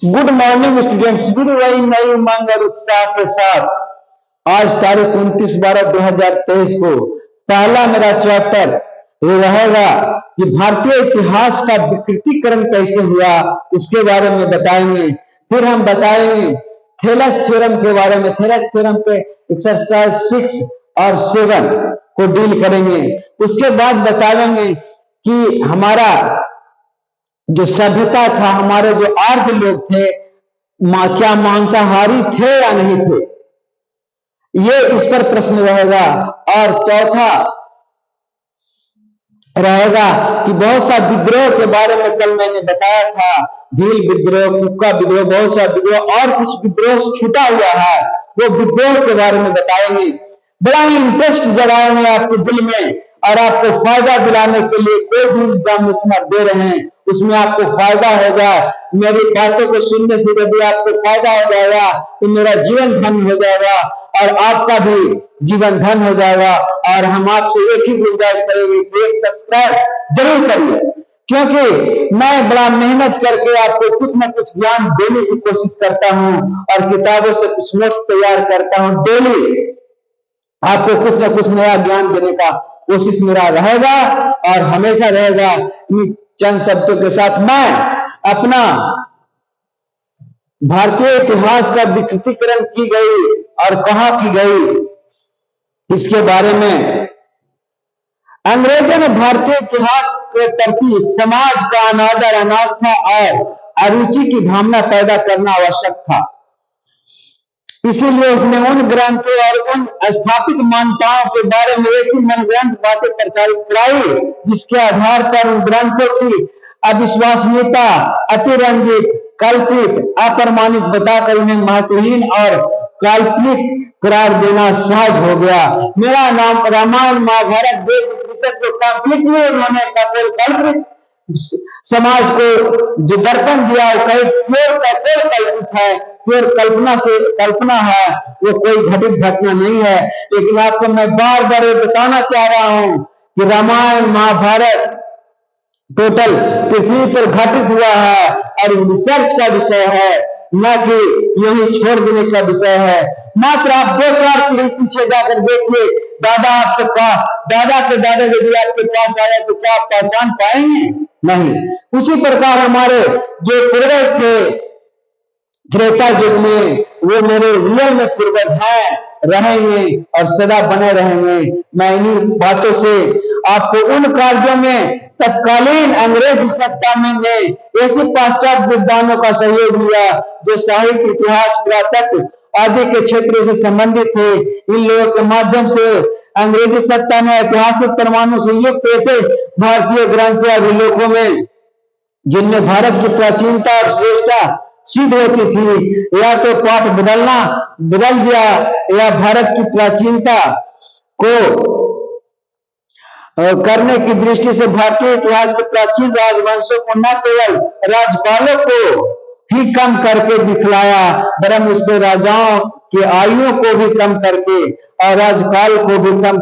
Good morning students, फिर वही नई उमंग और उत्साह के साथ आज तारीख 29/12/2023 को पहला मेरा चैप्टर ये रहेगा कि भारतीय इतिहास का विकृतीकरण कैसे हुआ, उसके बारे में बताएंगे। फिर हम बताएंगे थेलस थ्योरम के बारे में। थेलस थ्योरम पे एक्सरसाइज 6 और 7 को डील करेंगे। उसके बाद बताएंगे कि हमारा जो सभ्यता था, हमारे जो आर्य लोग थे, क्या मांसाहारी थे या नहीं थे, ये इस पर प्रश्न रहेगा। और चौथा रहेगा कि बहुत सा विद्रोह के बारे में कल मैंने बताया था, भील विद्रोह, कुक्का विद्रोह, बहुत सा विद्रोह और कुछ विद्रोह छूटा हुआ है, वो विद्रोह के बारे में बताएंगे। बड़ा इंटरेस्ट जगाएंगे आपके दिल में और आपको फायदा दिलाने के लिए कोई भी एग्जाम दे रहे हैं उसमें आपको फायदा हो जाए। मेरी बातों को सुनने से यदि आपको फायदा हो जाएगा तो मेरा जीवन धन्य हो जाएगा और आपका भी जीवन धन्य हो जाएगा। और हम आपसे एक ही गुजारिश करेंगे कि एक सब्सक्राइब जरूर करिए, क्योंकि मैं बड़ा मेहनत करके आपको कुछ ना कुछ ज्ञान देने की कोशिश करता हूं और किताबों से कुछ नोट्स तैयार करता हूं। डेली आपको कुछ ना कुछ नया ज्ञान देने का कोशिश मेरा रहेगा और हमेशा रहेगा। चंद शब्दों के साथ मैं अपना भारतीय इतिहास का विकृतीकरण की गई और कहां की गई, इसके बारे में। अंग्रेजों ने भारतीय इतिहास के प्रति समाज का अनादर, अनास्था और अरुचि की भावना पैदा करना आवश्यक था। इसीलिए उसने उन ग्रंथों और उन स्थापित मान्यताओं के बारे में ऐसी मनगढ़ंत बातें प्रचारित कराई जिसके आधार पर उन ग्रंथों की अविश्वसनीयता, अतिरंजित, कल्पित, अप्रमाणित बताकर उन्हें महत्वहीन और काल्पनिक करार देना सहज हो गया। मेरा नाम रामायण, महाभारत, वेद, उपनिषद को कंप्लीटली उन्होंने कल्पित समाज को जो दर्पण दिया कल्पित है, प्योर कल्पना है, वो कोई घटित घटना नहीं है। लेकिन आपको मैं बार बार बताना चाह रहा हूं कि रामायण, महाभारत टोटल पृथ्वी पर घटित हुआ है और रिसर्च का विषय है, न कि यही छोड़ देने का विषय है। मात्र आप 2-4 पीढ़ी पीछे जाकर देखिए, दादा के दादा यदि आपके पास आया तो क्या आप पहचान पाएंगे? नहीं। उसी प्रकार हमारे जो पूर्वज थे त्रेता युग में, वो मेरे रियल में पूर्वज हैं, रहेंगे और सदा बने रहेंगे। मैं इन्हीं बातों से आपको उन कार्यों में तत्कालीन अंग्रेज सत्ता में ऐसे पाश्चात्य विद्वानों का सहयोग लिया जो साहित्य, इतिहास, पुरातत्व आदि के क्षेत्रों से संबंधित थे। इन लोगों के माध्यम से अंग्रेजी सत्ता ने ऐतिहासिक प्रमाणों से युक्त ऐसे भारतीय ग्रंथों और विलोकों में जिनमें भारत की प्राचीनता और श्रेष्ठता सिद्ध होती थी, या तो पाठ बदल दिया या भारत की प्राचीनता को करने की दृष्टि से भारतीय इतिहास के प्राचीन राजवंशों को न केवल राजपालों को ही कम करके दिखलाया, वरन उसके राजाओं के आयुओं को भी कम करके और राजकाल को भी कम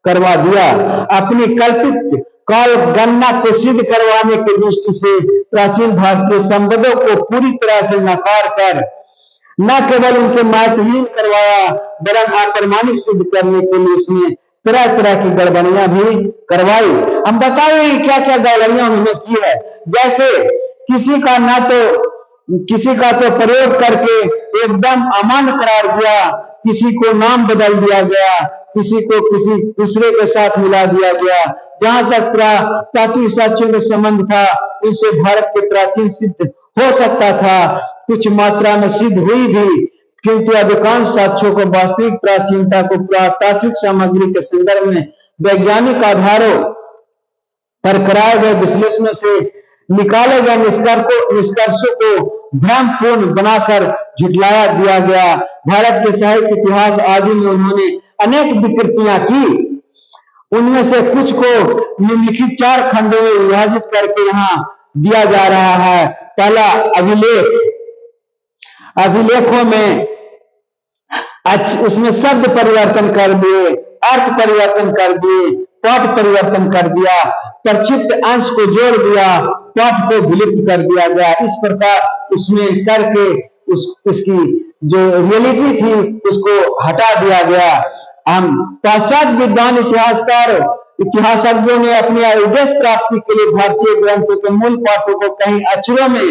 करवा दिया। अपनी कल्पित काल गणना को सिद्ध करवाने की दृष्टि से प्राचीन भारतीय संबंधों को पूरी तरह से नकार कर न केवल उनके महत्वहीन करवाया, वरन अप्रमाणिक सिद्ध करने के लिए उसने तरह तरह की गड़बड़ियां भी करवाई। हम बताएं क्या क्या गड़बड़ियां उन्होंने की है। जैसे किसी का तो प्रयोग करके एकदम अमान्य करार दिया, किसी को नाम बदल दिया गया, किसी को किसी दूसरे के साथ मिला दिया गया। जहां तक प्राचीन साक्ष्यों का संबंध था, उनसे भारत के प्राचीन सिद्ध हो सकता था, कुछ मात्रा में सिद्ध हुई भी, किंतु अधिकांश साक्ष्यों को वास्तविक प्राचीनता को पुरातात्विक सामग्री के संदर्भ में वैज्ञानिक आधारों पर कराए गए विश्लेषणों से निकाले गए निष्कर्षों को भ्रमपूर्ण बनाकर झुठलाया दिया गया। भारत के साहित्य, इतिहास आदि में उन्होंने अनेक विकृतियां की। उनमें से कुछ को निम्नलिखित 4 खंडों में विभाजित करके यहाँ दिया जा रहा है। पहला अभिलेखों में उसमें शब्द परिवर्तन कर दिए, अर्थ परिवर्तन कर दिए, पाठ परिवर्तन कर दिया। प्रक्षिप्त अंश को जोड़ दिया, पट को विलुप्त कर दिया गया। इस प्रकार उसमें करके उसकी जो रियलिटी थी उसको हटा दिया गया। हम पाश्चात्य विद्वान इतिहासज्ञों ने अपने उद्देश्य प्राप्ति के लिए भारतीय ग्रंथों के मूल पाठों को कहीं अक्षरों में,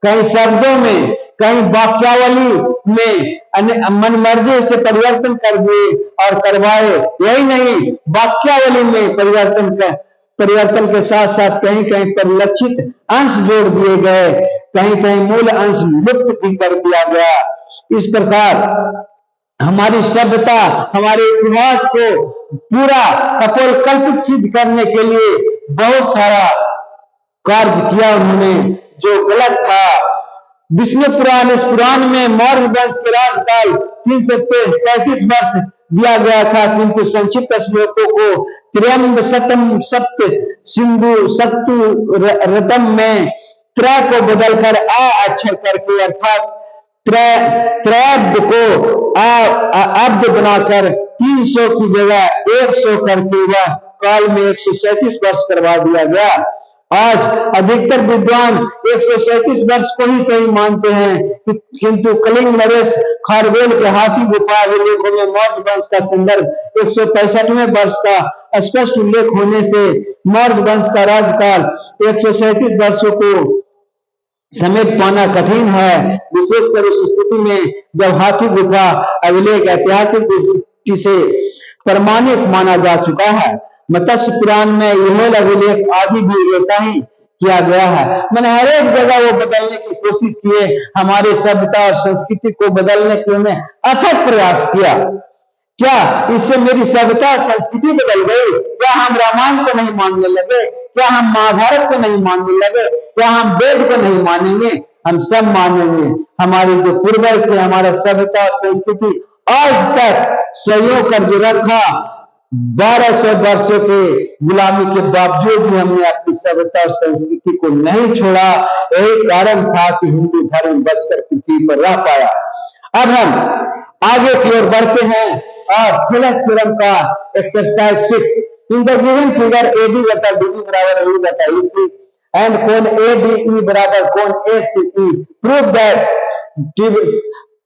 कहीं शब्दों में, कहीं वाक्यावली में मनमर्जी से परिवर्तन कर दिए और करवाए। यही नहीं, वाक्यावली में परिवर्तन के साथ साथ कहीं कहीं परिलक्षित अंश जोड़ दिए गए, कहीं कहीं मूल अंश लुप्त भी कर दिया गया। इस प्रकार हमारी सभ्यता, हमारे इतिहास को पूरा कपोलकल्पित सिद्ध करने के लिए बहुत सारा कार्य किया उन्होंने, जो गलत था। विष्णु पुराण, इस पुराण में मौर्य वंश के राजकाल 337 वर्ष दिया गया था, किंतु संक्षिप्त श्लोकों को त्र्यंब शतम सप्त सिंधु सत्तु रतम में त्रय को बदलकर आ अक्षर करके अर्थात त्रैब्द को अब्द बनाकर 300 की जगह 100 करके वह काल में 137 वर्ष करवा दिया गया। आज अधिकतर विद्वान 137 वर्ष को ही सही मानते हैं, किंतु कलिंग नरेश खारवेल के हाथी गुफा अभिलेखों में मौर्य वंश का संदर्भ 165वें वर्ष का स्पष्ट उल्लेख होने से मौर्य वंश का राजकाल 137 वर्षों को समेट पाना कठिन है, विशेषकर उस स्थिति में जब हाथी गुफा अभिलेख ऐतिहासिक दृष्टि से प्रमाणित माना जा चुका है। मत्स्य पुराण में यह अभिलेख आदि भी वैसा ही किया गया है। मैंने हर एक जगह वो बदलने की कोशिश किए, हमारे सभ्यता और संस्कृति को बदलने के लिए अथक प्रयास किया। क्या इससे मेरी सभ्यता संस्कृति बदल गई? क्या हम रामायण को नहीं मानने लगे? क्या हम महाभारत को नहीं मानने लगे? क्या हम वेद को नहीं मानेंगे? हम सब मानेंगे। हमारे जो पूर्वज थे, हमारा सभ्यता और संस्कृति आज तक सहयोग कर जो रखा, 1200 वर्षों के गुलामी के बावजूद भी हमने अपनी सभ्यता और संस्कृति को नहीं छोड़ा। यही कारण था कि हिंदू धर्म बचकर पृथ्वी पर रह पाया। अब हम आगे की ओर बढ़ते हैं और थेलेस थ्योरम का exercise 6 in the given figure AD बटा DB बराबर AE बटा EC एंड कोण ADE बराबर कोण ACE प्रूव दैट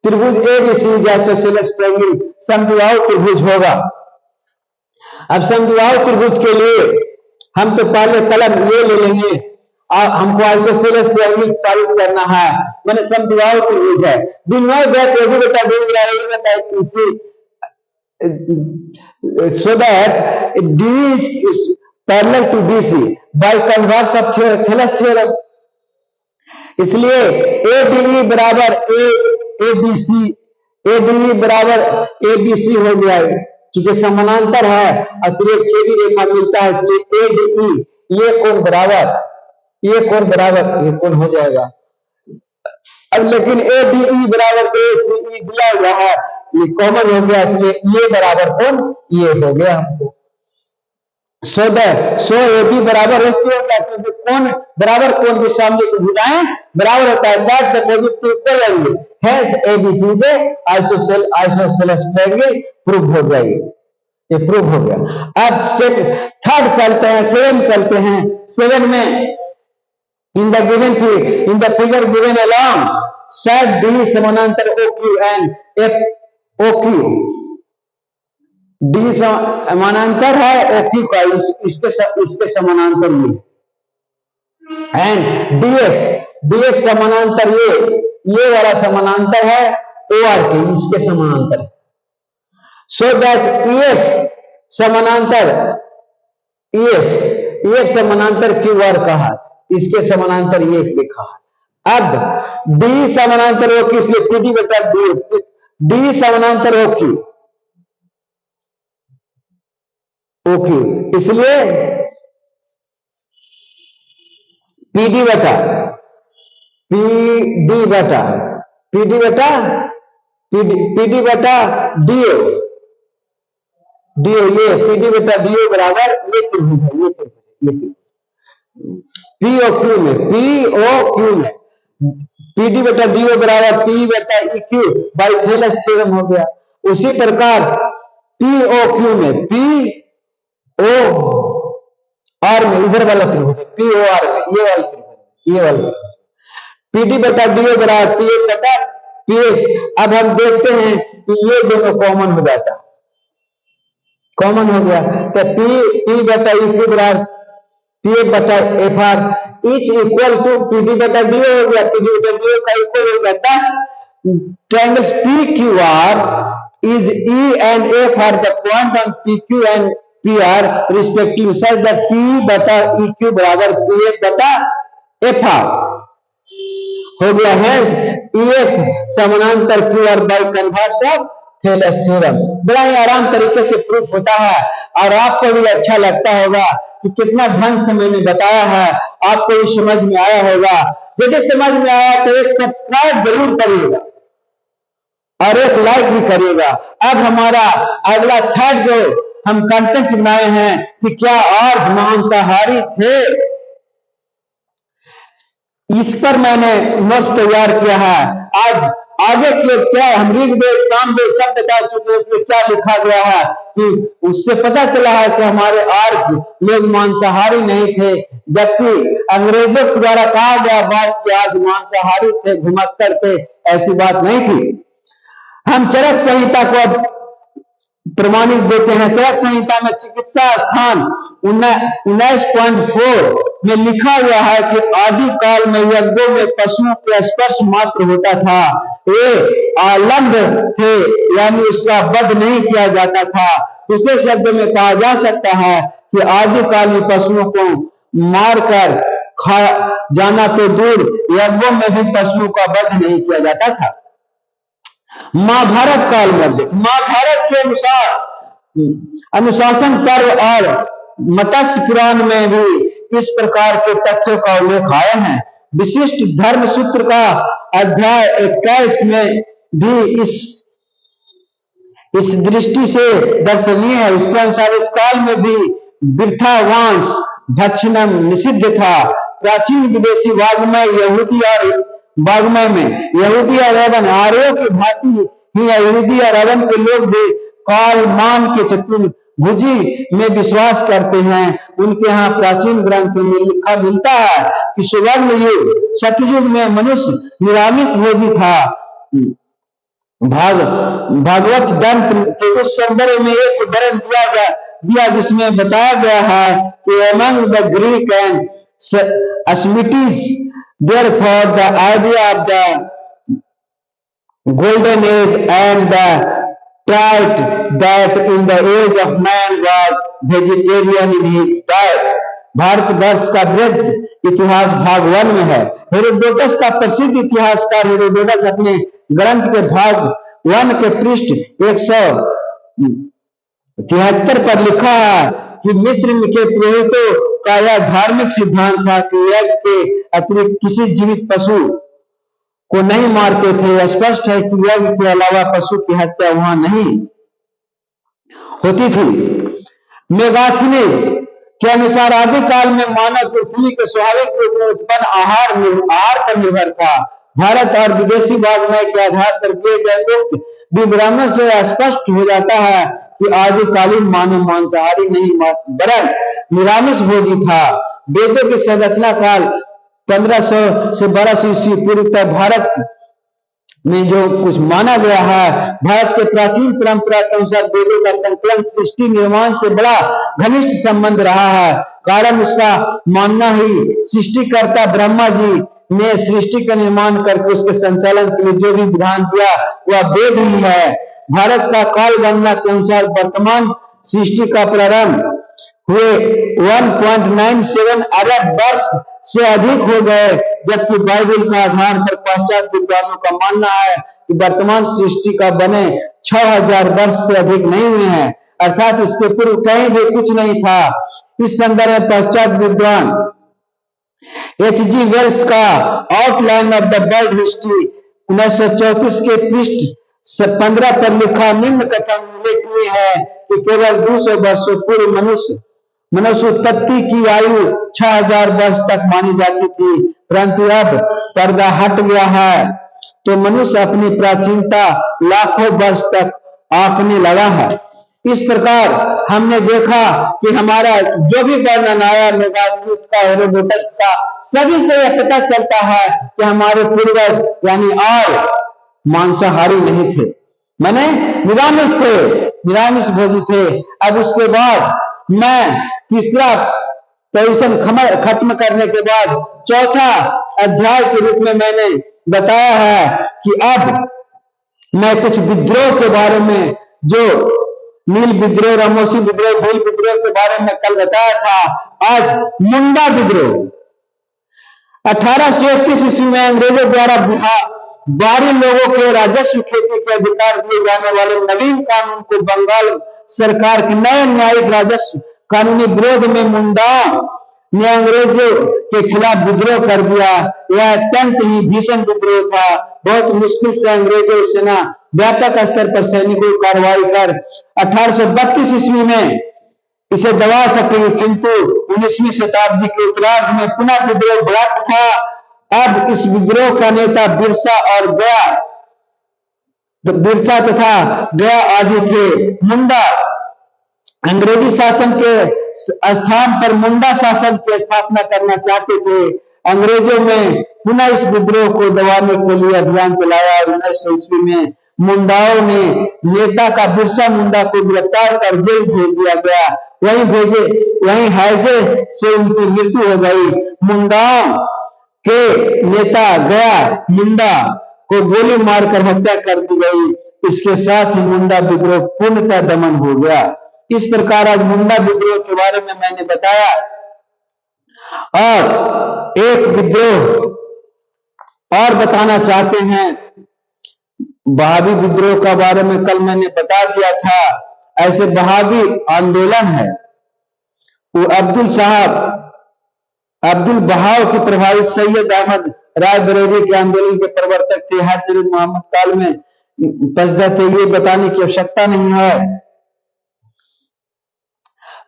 त्रिभुज ABC जैसे सेलेस ट्रायंगल समद्विबाहु त्रिभुज होगा। अब समद्विबाहु त्रिभुज के लिए हम तो पहले कलम ये ले लेंगे और हमको आइसोसेलेस ट्रायंगल साबित करना है। मैंने समद्विबाहु त्रिभुज है, वी नो दैट AD बटा DB बराबर AE बटा EC so that D is parallel to BC by converse of Thales theorem. इसलिए ADE बराबर ABC, ADE बराबर ABC हो गया है, क्योंकि समानांतर है, अतिरिक्त छेदी रेखा मिलता है, इसलिए ADE ये कोण बराबर ये कोण हो जाएगा। अब लेकिन ADE बराबर ACE दिया हुआ है, ये कॉमन हो गया, इसलिए ये बराबर कोण ये हो गया हमको। सो AB बराबर AC होता है, क्योंकि कोण बराबर कोण के सामने की भुजाएं बराबर होता है, 60 से अपोजिट इक्वल रहेंगे। हेंस ABC से आइसोसेलेस ट्रायंगल प्रूव हो जाएगी, ये प्रूव हो गया। अब स्टेप थर्ड चलते हैं, 7 चलते हैं। 7 में in the figure given along set D समानांतर OQ एंड FOQ। D समानांतर है OQ का, इसके समानांतर एंड DF समानांतर ये वाला समानांतर है OR के, इसके समानांतर। सो दैट EF समानांतर QR का है, इसके समानांतर ये लिखा है। अब D समानांतर OQ, इसलिए PD बटा D समानांतर OQ, इसलिए PD बटा DO, ये PD बटा DO बराबर ये त्रिभुज है, POQ में PD बटा DO बराबर P बटा EQ बाई थेलेस थ्योरम हो गया। उसी प्रकार POQ में PO आर में इधर वाला त्रिभुज POR में, ये वाला त्रिभुज, ये वाला त्रिभुज PD बटा DA बराबर PF बटा PF। अब हम देखते हैं कि ये दोनों कॉमन हो जाता है, कॉमन हो गया तो P बटा EQ बराबर PF बटा FR is equal to PD बटा DA हो गया, PD बटा DA का इक्वल हो गया 10। Triangles PQR is E and F are the point on PQ and PR respectively such that P बटा EQ बराबर PF बटा FR हो गया है। EF समानांतर QR by converse of Thales theorem. बड़ा ही आराम तरीके से प्रूफ होता है और आपको भी अच्छा लगता होगा कि कितना ढंग से मैंने बताया है, आपको भी समझ में आया होगा। यदि समझ में आया तो एक सब्सक्राइब जरूर करिएगा और एक लाइक भी करिएगा। अब हमारा अगला थर्ड जो हम कंटेंट बनाए हैं कि क्या आर्य मांसाहारी थे, इस पर मैंने नोट्स तैयार किया है। आज आगे के चाहे हम ऋग्वेद सामवेद सब बता चुके हैं, उसमें क्या लिखा गया है कि उससे पता चला है कि हमारे आर्य लोग मांसाहारी नहीं थे, जबकि अंग्रेजों के द्वारा कहा गया बात कि आज मांसाहारी थे, घुमक्कड़ थे, ऐसी बात नहीं थी। हम चरक संहिता को अब प्रमाणित देते हैं। चरक संहिता में चिकित्सा स्थान 19.4 में लिखा हुआ है कि आदि काल में यज्ञों में पशुओं के स्पर्श मात्र होता था, ये आलम्ब थे, यानी उसका वध नहीं किया जाता था। दूसरे शब्द में कहा जा सकता है कि आदि काल में पशुओं को मारकर खा जाना तो दूर, यज्ञों में भी पशुओं का वध नहीं किया जाता था। महाभारत काल में महाभारत के अनुसार अनुशासन पर्व और मत्स्य पुराण में भी इस प्रकार के तथ्यों का उल्लेख आया है। विशिष्ट धर्म सूत्र का अध्याय 21 में भी इस दृष्टि से दर्शनीय है। उसके अनुसार इस काल में भी वृथावांश भक्षणम निषिद्ध था। प्राचीन विदेशी वाग्मय यहूदी और अरबन आर्यों की भांति ही यहूदी और अरबन के लोग भी काल मान के चतुर्भुजी में विश्वास करते हैं। उनके यहाँ प्राचीन ग्रंथों में लिखा मिलता है कि सुवर्ण युग सतयुग में मनुष्य निरामिष भोजी था। भागवत दंत के उस संदर्भ में एक उदाहरण दिया जिसमें बताया गया है कि among the Greek and Semites therefore the idea of the golden age and the taught that in the age of man was vegetarian in his diet। Bharatvarsh का वृद्ध इतिहास भाग 1 में है। हेरोडोटस का प्रसिद्ध इतिहासकार हेरोडोटस अपने ग्रंथ के भाग 1 के पृष्ठ 173 पर लिखा है कि मिस्र के पुरोहितों का यह धार्मिक सिद्धांत था कि यज्ञ के अतिरिक्त किसी जीवित पशु को नहीं मारते थे। स्पष्ट है कि यज्ञ के अलावा पशु की हत्या वहां नहीं होती थी। मेगाथनीज के अनुसार आदि काल में मानव पृथ्वी के स्वाभाविक रूप में उत्पन्न आहार पर निर्भर था। भारत और विदेशी वाग्मय के आधार पर दिए गए उक्त विवरणों से स्पष्ट हो जाता है कि आदिकालीन मानव मांसाहारी नहीं वरन निरामिष भोजी था। वेदों की संरचना काल 1500 से 1200 ईस्वी पूर्व तक भारत में जो कुछ माना गया है, भारत के प्राचीन परंपरा के अनुसार वेदों का संकलन सृष्टि निर्माण से बड़ा घनिष्ठ संबंध रहा है। कारण उसका मानना ही सृष्टिकर्ता ब्रह्मा जी ने सृष्टि का निर्माण करके उसके संचालन के लिए जो भी विधान दिया वह वेद ही है। भारत का काल गणना के अनुसार वर्तमान सृष्टि का प्रारंभ हुए 1.97 अरब वर्ष से अधिक हो गए, जबकि बाइबल का आधार पर पाश्चात्य विद्वानों का मानना है कि वर्तमान सृष्टि का बने 6000 वर्ष से अधिक नहीं हुए हैं, अर्थात इसके पूर्व कहीं भी कुछ नहीं था। इस संदर्भ में पाश्चात्य विद्वान H.G. वेल्स का outline of the world history 1934 के पृष्ठ 15 पर लिखा निम्न कथन उल्लेखनीय है कि केवल 200 वर्षों पूर्व मनुष्य उत्पत्ति की आयु 6000 वर्ष तक मानी जाती थी, परंतु अब पर्दा हट गया है तो मनुष्य अपनी प्राचीनता लाखों वर्ष तक आंकने लगा है। इस प्रकार हमने देखा कि हमारा जो भी वर्णन आया मेघासुर का, हेरोडोटस का, सभी से यह पता चलता है कि हमारे पूर्वज यानी और मांसाहारी नहीं थे, माने निरामिष थे, निरामिष भोजी थे। अब उसके बाद मैं तीसरा पोजीशन खत्म करने के बाद चौथा अध्याय के रूप में मैंने बताया है कि अब मैं कुछ विद्रोह के बारे में, जो नील विद्रोह, रामोसी विद्रोह, भील विद्रोह के बारे में कल बताया था, आज मुंडा विद्रोह। 1831 ईस्वी में अंग्रेजों द्वारा बाहरी लोगों के राजस्व खेती के अधिकार दिए जाने वाले नवीन कानून को बंगाल सरकार के नए न्यायिक राजस्व कानूनी विरोध में मुंडाओं ने अंग्रेजों के खिलाफ विद्रोह कर दिया। यह अत्यंत ही भीषण विद्रोह था। बहुत मुश्किल से अंग्रेजों सेना व्यापक स्तर पर सैनिकों कार्रवाई कर 1832 ईस्वी में इसे दबा सके, किंतु 19वीं शताब्दी के उत्तरार्ध में पुनः विद्रोह भड़क था। अब इस विद्रोह का नेता बिरसा तथा गया आदि थे। मुंडा अंग्रेजी शासन के स्थान पर मुंडा शासन की स्थापना करना चाहते थे। अंग्रेजों में पुनः इस विद्रोह को दबाने के लिए अभियान चलाया और 1900 ईस्वी में मुंडाओं ने नेता का बिरसा मुंडा को गिरफ्तार कर जेल भेज दिया गया। वहीं हैजे से उनकी मृत्यु हो गई। मुंडाओं के नेता गया मुंडा को गोली मारकर हत्या कर दी गई। इसके साथ ही मुंडा विद्रोह पूर्णतः दमन हो गया। इस प्रकार आज मुंडा विद्रोह के बारे में मैंने बताया। और एक विद्रोह और बताना चाहते हैं, बहावी विद्रोह का बारे में कल मैंने बता दिया था। ऐसे बहावी आंदोलन है, वो अब्दुल बहाव की प्रभावित सैयद अहमद राय बरेली के आंदोलन के प्रवर्तक थे। हजरत मोहम्मद काल में पसदा थे, ये बताने की आवश्यकता नहीं है।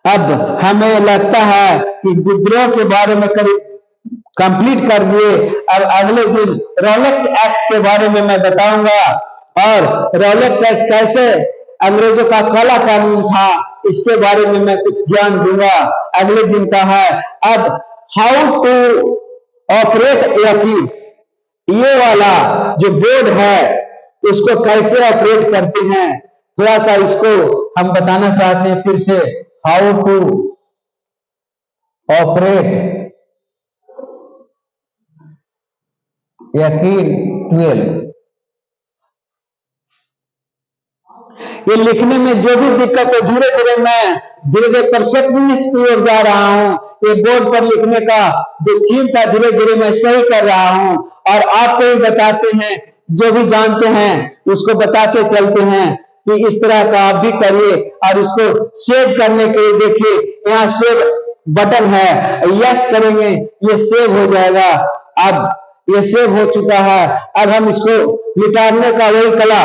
अब हमें लगता है कि विद्रोह के बारे में करीब कंप्लीट कर दिए। अब अगले दिन रॉलेट एक्ट के बारे में मैं बताऊंगा, और रॉलेट एक्ट कैसे अंग्रेजों का काला कानून था, इसके बारे में मैं कुछ ज्ञान दूंगा। अगले दिन का है। अब हाउ टू ऑपरेट ये वाला जो बोर्ड है उसको कैसे ऑपरेट करते हैं, थोड़ा सा इसको हम बताना चाहते हैं फिर से। हाउ टू ऑपरेट यकीन 12। ये लिखने में जो भी दिक्कत है, धीरे धीरे परफेक्टनेस की ओर जा रहा हूं। ये बोर्ड पर लिखने का जो थीम था, धीरे धीरे मैं सही कर रहा हूं, और आपको भी बताते हैं, जो भी जानते हैं उसको बताते चलते हैं कि इस तरह का आप भी करिए। और इसको सेव करने के लिए देखिए, यहाँ सेव बटन है, यस करेंगे ये सेव हो जाएगा। अब ये सेव हो चुका है। अब हम इसको मिटाने का वही कला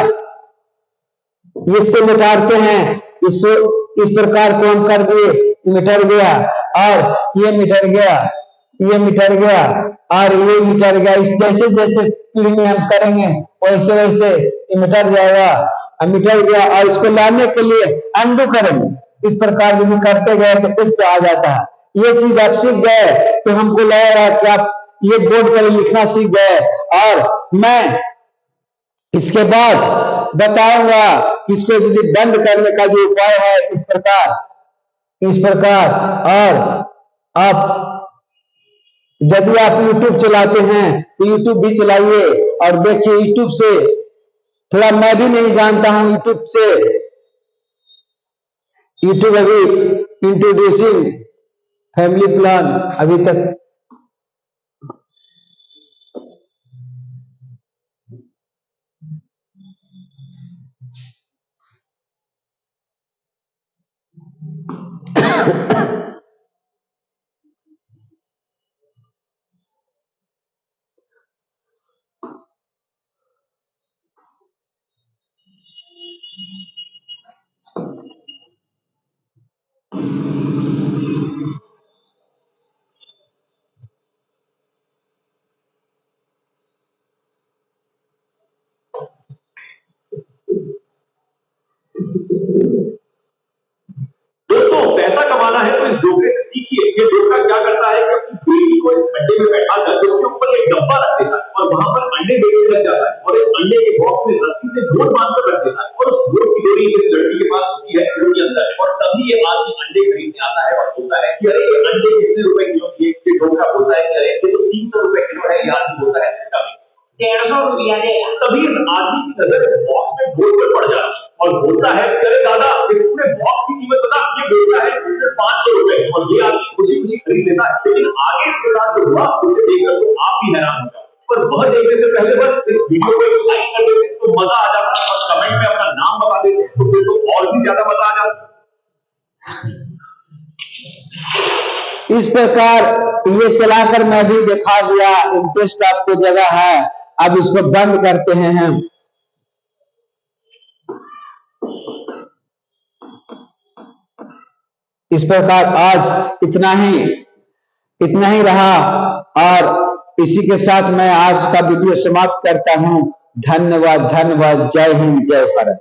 इससे मिटाते हैं। इस प्रकार को हम कर दिए, मिटर गया, और ये मिटर गया, ये मिटर गया, और ये मिटर गया। इस जैसे जैसे पीढ़ी में हम करेंगे वैसे वैसे ये मिटर जाएगा, मिटर गया। और इसको लाने के लिए अंडू करेंगे। इस प्रकार यदि करते गए तो फिर से आ जाता है। ये चीज आप सीख गए तो हमको लगेगा कि आप ये बोर्ड पर लिखना सीख गए। और मैं इसके बाद बताऊंगा कि इसको यदि बंद करने का जो उपाय है, इस प्रकार। और आप यदि आप YouTube चलाते हैं तो YouTube भी चलाइए और देखिए। YouTube से थोड़ा मैं भी नहीं जानता हूं, YouTube अभी इंट्रोड्यूसिंग फैमिली प्लान अभी तक को इस अड्डे में बैठाकर उसके ऊपर एक डब्बा रख देता है और वहां पर अंडे बेचने लग जाता है और इस अंडे के बॉक्स में रस्सी से डोर बांधकर रख देता है और उस डोर की डोरी इस लड़की के पास होती है जो कि अंदर है और तभी ये आदमी अंडे खरीदने आता है और बोलता है कि अरे ये अंडे कितने रुपए किलो दिए? ये डोकरा बोलता है कि अरे ये तो 300 रुपए किलो है। ये आदमी बोलता है इसका 150 रुपया दे। तभी इस आदमी की नजर इस बॉक्स में डोर पर पड़ जाती है और बोलता है कि अरे दादा इस पूरे बॉक्स की कीमत बता। ये बोलता है कि सिर्फ 500 रुपए और ये आदमी खुशी खुशी खरीद लेता है। लेकिन आगे इसके साथ जो हुआ उसे देखकर तो आप भी हैरान हो जाओ। पर वह देखने से पहले बस इस वीडियो को एक लाइक कर देते तो मजा आ जाता और कमेंट में अपना नाम बता देते तो फिर तो और भी ज्यादा मजा आ जाता। इस प्रकार ये चलाकर मैं भी दिखा दिया, इंटरेस्ट आपको जगह है। अब इसको बंद करते हैं हम। इस प्रकार आज इतना ही रहा और इसी के साथ मैं आज का वीडियो समाप्त करता हूं। धन्यवाद, धन्यवाद। जय हिंद, जय भारत।